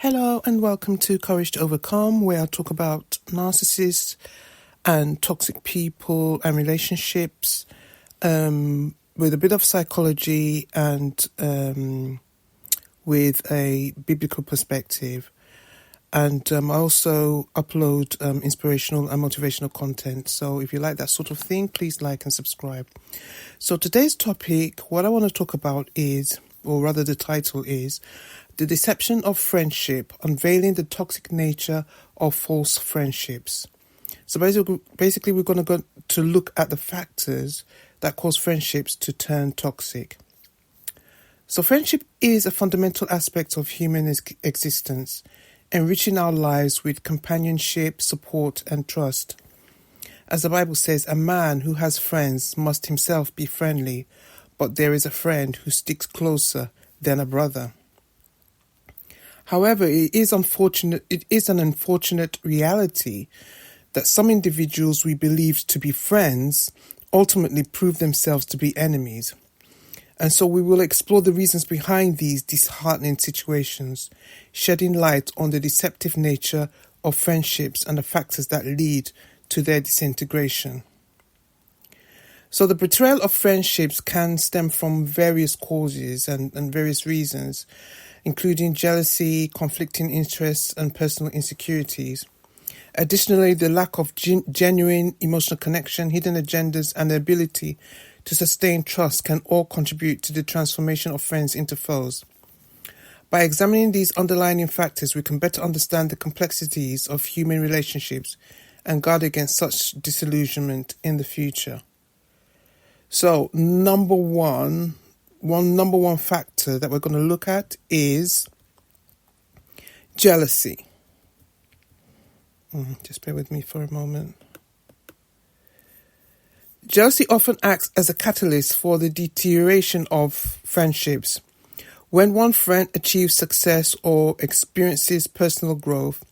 Hello and welcome to Courage to Overcome, where I talk about narcissists and toxic people and relationships with a bit of psychology and with a biblical perspective. And I also upload inspirational and motivational content. So if you like that sort of thing, please like and subscribe. So today's topic, what I want to talk about is, or rather the title is, The Deception of Friendship, Unveiling the Toxic Nature of False Friendships. So basically we're going to go to look at the factors that cause friendships to turn toxic. So friendship is a fundamental aspect of human existence, enriching our lives with companionship, support, and trust. As the Bible says, a man who has friends must himself be friendly, but there is a friend who sticks closer than a brother. However, it is an unfortunate reality that some individuals we believed to be friends ultimately prove themselves to be enemies. And so we will explore the reasons behind these disheartening situations, shedding light on the deceptive nature of friendships and the factors that lead to their disintegration. So the betrayal of friendships can stem from various causes and various reasons, including jealousy, conflicting interests, and personal insecurities. Additionally, the lack of genuine emotional connection, hidden agendas, and the ability to sustain trust can all contribute to the transformation of friends into foes. By examining these underlying factors, we can better understand the complexities of human relationships and guard against such disillusionment in the future. So, number one factor that we're going to look at is jealousy. Just bear with me for a moment. Jealousy often acts as a catalyst for the deterioration of friendships. When one friend achieves success or experiences personal growth,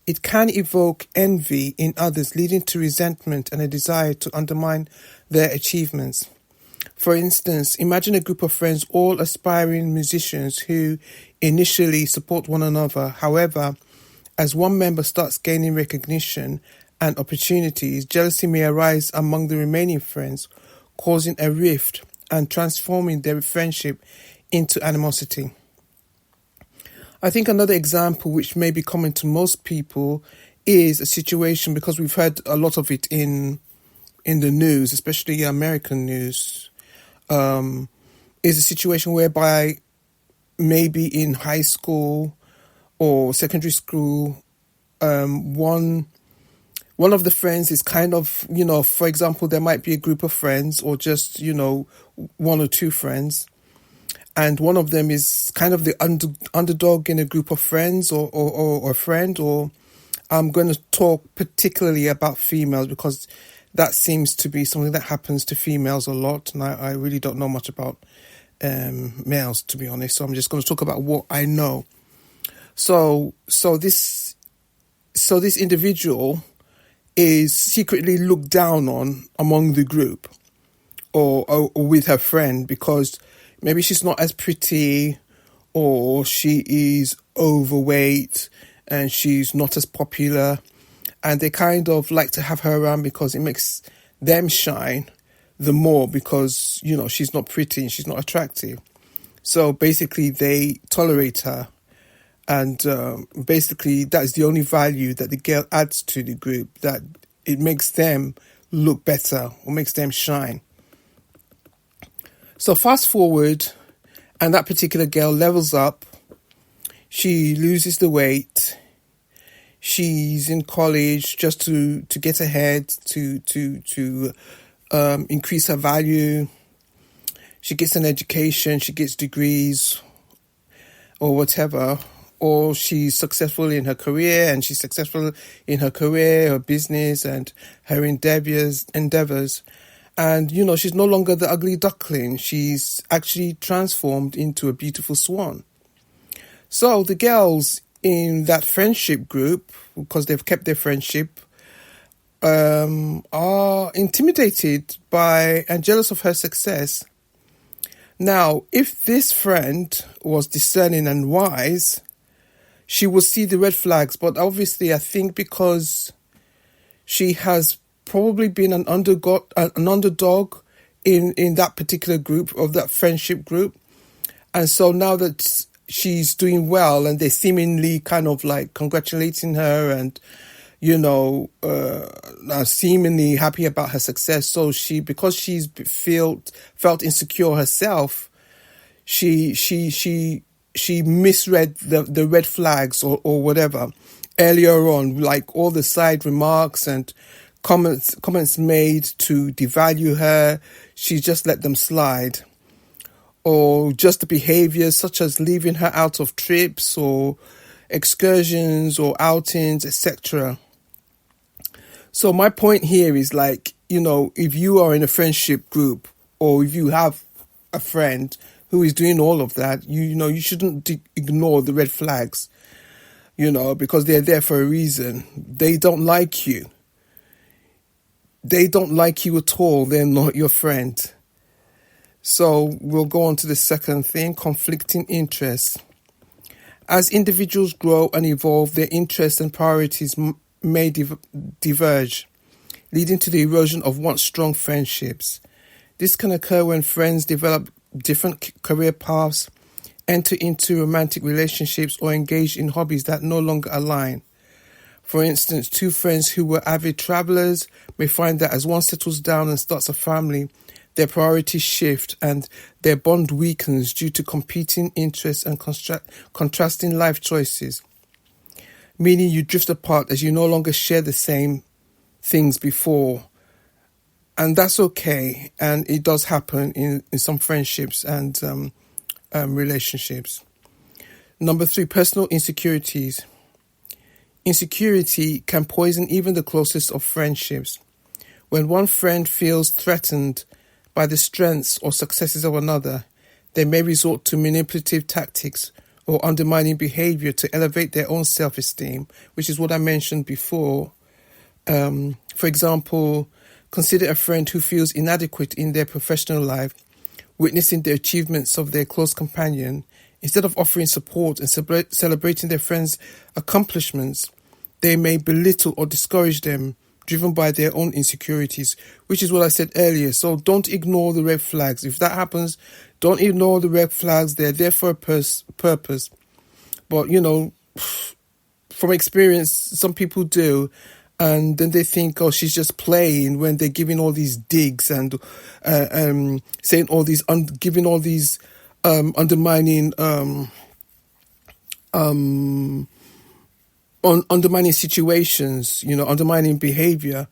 it can evoke envy in others, leading to resentment and a desire to undermine their achievements. For instance, imagine a group of friends, all aspiring musicians who initially support one another. However, as one member starts gaining recognition and opportunities, jealousy may arise among the remaining friends, causing a rift and transforming their friendship into animosity. I think another example which may be common to most people is a situation, because we've heard a lot of it in the news, especially American news, is a situation whereby maybe in high school or secondary school, one of the friends is kind of, for example, there might be a group of friends or just, one or two friends. And one of them is kind of the underdog in a group of friends or a friend, or I'm going to talk particularly about females because that seems to be something that happens to females a lot. And I really don't know much about males, to be honest. So I'm just going to talk about what I know. So this individual is secretly looked down on among the group or with her friend because maybe she's not as pretty, or she is overweight and she's not as popular, and they kind of like to have her around because it makes them shine the more because, she's not pretty and she's not attractive. So basically they tolerate her, and basically that's the only value that the girl adds to the group, that it makes them look better or makes them shine. So fast forward, and that particular girl levels up. She loses the weight. She's in college just to get ahead, to increase her value. She gets an education, she gets degrees or whatever, or she's successful in her career, and she's successful in her career, her business, and her endeavors. And, she's no longer the ugly duckling. She's actually transformed into a beautiful swan. So the girls in that friendship group, because they've kept their friendship, are intimidated by and jealous of her success. Now, if this friend was discerning and wise, she will see the red flags. But obviously, I think because she has probably been an underdog in that particular group, of that friendship group. And so now that she's doing well and they're seemingly kind of like congratulating her and, seemingly happy about her success. So because she's felt insecure herself, she misread the red flags or whatever earlier on, like all the side remarks and comments made to devalue her. She just let them slide. Or just the behaviors such as leaving her out of trips or excursions or outings, etc. So my point here is like, if you are in a friendship group or if you have a friend who is doing all of that, you shouldn't ignore the red flags, because they're there for a reason. They don't like you. They don't like you at all. They're not your friend. So we'll go on to the second thing, conflicting interests. As individuals grow and evolve, their interests and priorities may diverge, leading to the erosion of once strong friendships. This can occur when friends develop different career paths, enter into romantic relationships, or engage in hobbies that no longer align. For instance, two friends who were avid travelers may find that as one settles down and starts a family, their priorities shift and their bond weakens due to competing interests and contrasting life choices, meaning you drift apart as you no longer share the same things before. And that's okay, and it does happen in some friendships and relationships. Number 3, personal insecurities. Insecurity can poison even the closest of friendships. When one friend feels threatened by the strengths or successes of another, they may resort to manipulative tactics or undermining behavior to elevate their own self-esteem, which is what I mentioned before. For example, consider a friend who feels inadequate in their professional life, witnessing the achievements of their close companion. Instead of offering support and celebrating their friends' accomplishments, they may belittle or discourage them, driven by their own insecurities, which is what I said earlier. So don't ignore the red flags. If that happens, don't ignore the red flags. They're there for a purpose. But, from experience, some people do. And then they think, oh, she's just playing, when they're giving all these digs and saying all these, giving all these undermining undermining situations, undermining behavior.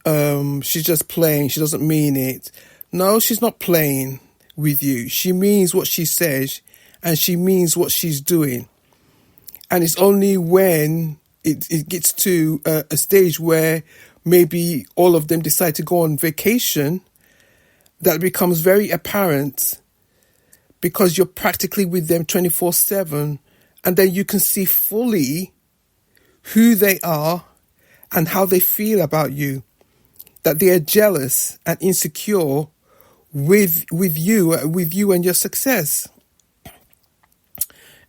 She's just playing. She doesn't mean it. No, she's not playing with you. She means what she says, and she means what she's doing. And it's only when it gets to a stage where maybe all of them decide to go on vacation that it becomes very apparent, because you're practically with them 24/7, and then you can see fully who they are and how they feel about you, that they are jealous and insecure with you and your success.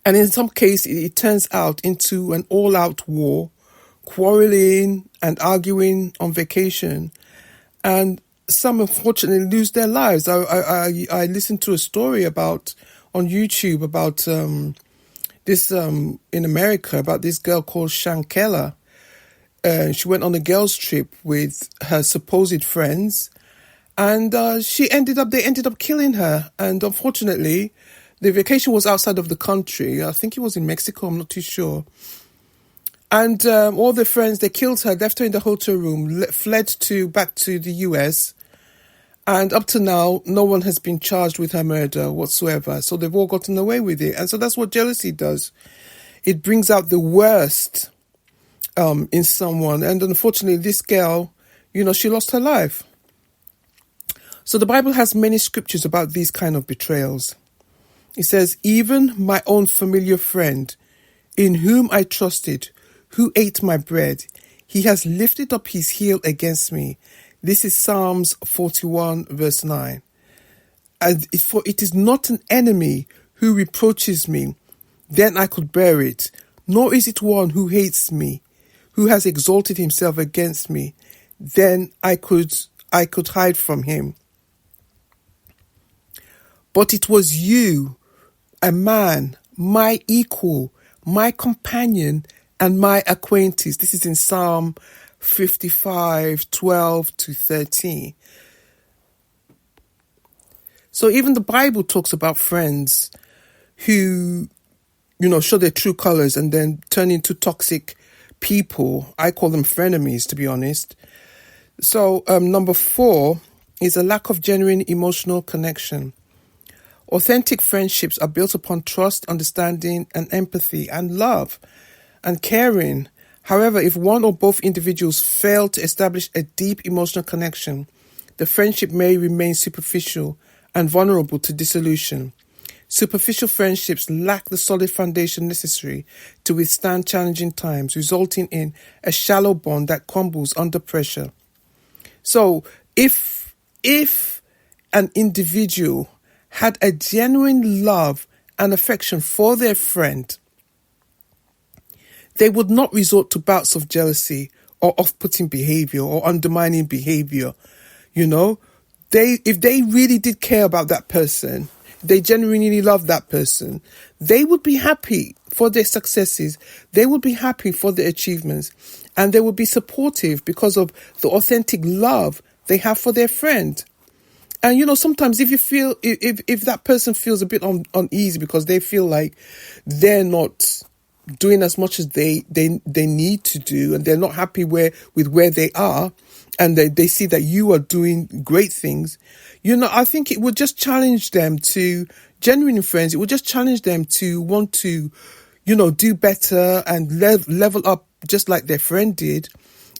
And in some cases, it turns out into an all-out war, quarreling and arguing on vacation, and some unfortunately lose their lives. I listened to a story on YouTube about this in America, about this girl called Shankela. She went on a girls' trip with her supposed friends, and they ended up killing her. And unfortunately, the vacation was outside of the country. I think it was in Mexico. I'm not too sure. And all the friends, they killed her, left her in the hotel room, fled back to the US. And up to now, no one has been charged with her murder whatsoever. So they've all gotten away with it. And so that's what jealousy does. It brings out the worst in someone. And unfortunately, this girl, she lost her life. So the Bible has many scriptures about these kind of betrayals. It says, even my own familiar friend, in whom I trusted, who ate my bread, he has lifted up his heel against me. This is Psalms 41 verse 9. And for it is not an enemy who reproaches me, then I could bear it, nor is it one who hates me, who has exalted himself against me. Then I could hide from him. But it was you, a man, my equal, my companion, and my acquaintance. This is in Psalm 55:12-13. So even the Bible talks about friends who, show their true colors and then turn into toxic people. I call them frenemies, to be honest. So number 4 is a lack of genuine emotional connection. Authentic friendships are built upon trust, understanding, and empathy, and love, and caring. However, if one or both individuals fail to establish a deep emotional connection, the friendship may remain superficial and vulnerable to dissolution. Superficial friendships lack the solid foundation necessary to withstand challenging times, resulting in a shallow bond that crumbles under pressure. So, if an individual had a genuine love and affection for their friend, they would not resort to bouts of jealousy or off-putting behavior or undermining behavior. If they really did care about that person, they genuinely love that person, they would be happy for their successes, they would be happy for their achievements, and they would be supportive because of the authentic love they have for their friend. And sometimes if you feel if that person feels a bit uneasy because they feel like they're not doing as much as they need to do, and they're not happy with where they are, and they see that you are doing great things, I think it would just challenge them to, genuine friends, it would just challenge them to want to, do better and level up just like their friend did.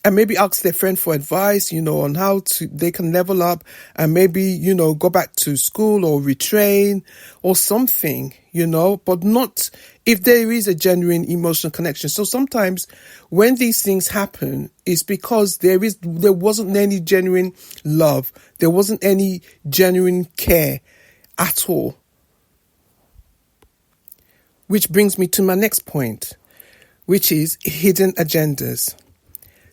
And maybe ask their friend for advice, on how they can level up, and maybe, go back to school or retrain or something, but not if there is a genuine emotional connection. So sometimes when these things happen, it's because there wasn't any genuine love. There wasn't any genuine care at all. Which brings me to my next point, which is hidden agendas.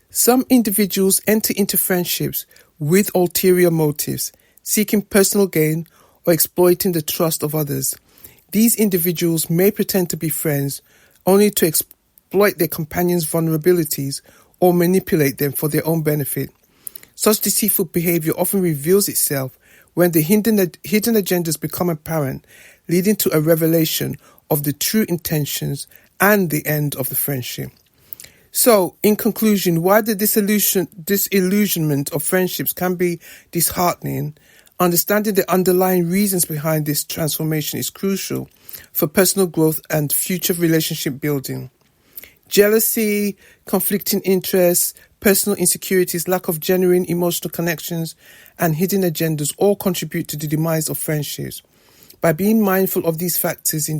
Some individuals enter into friendships with ulterior motives, seeking personal gain or exploiting the trust of others. These individuals may pretend to be friends only to exploit their companions' vulnerabilities or manipulate them for their own benefit. Such deceitful behavior often reveals itself when the hidden agendas become apparent, leading to a revelation of the true intentions and the end of the friendship. So, in conclusion, while the disillusionment of friendships can be disheartening, understanding the underlying reasons behind this transformation is crucial for personal growth and future relationship building. Jealousy, conflicting interests, personal insecurities, lack of genuine emotional connections, and hidden agendas all contribute to the demise of friendships. By being mindful of these factors,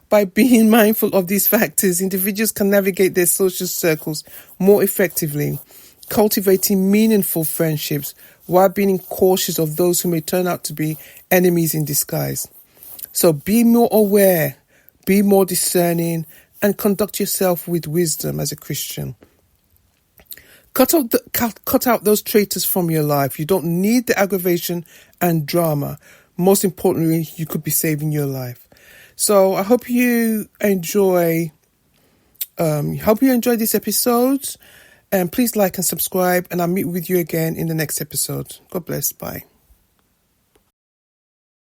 By being mindful of these factors, individuals can navigate their social circles more effectively, cultivating meaningful friendships while being cautious of those who may turn out to be enemies in disguise. So be more aware, be more discerning, and conduct yourself with wisdom as a Christian. Cut out those traitors from your life. You don't need the aggravation and drama. Most importantly, you could be saving your life. So I hope you enjoy this episode, and please like and subscribe, and I'll meet with you again in the next episode. God bless. Bye.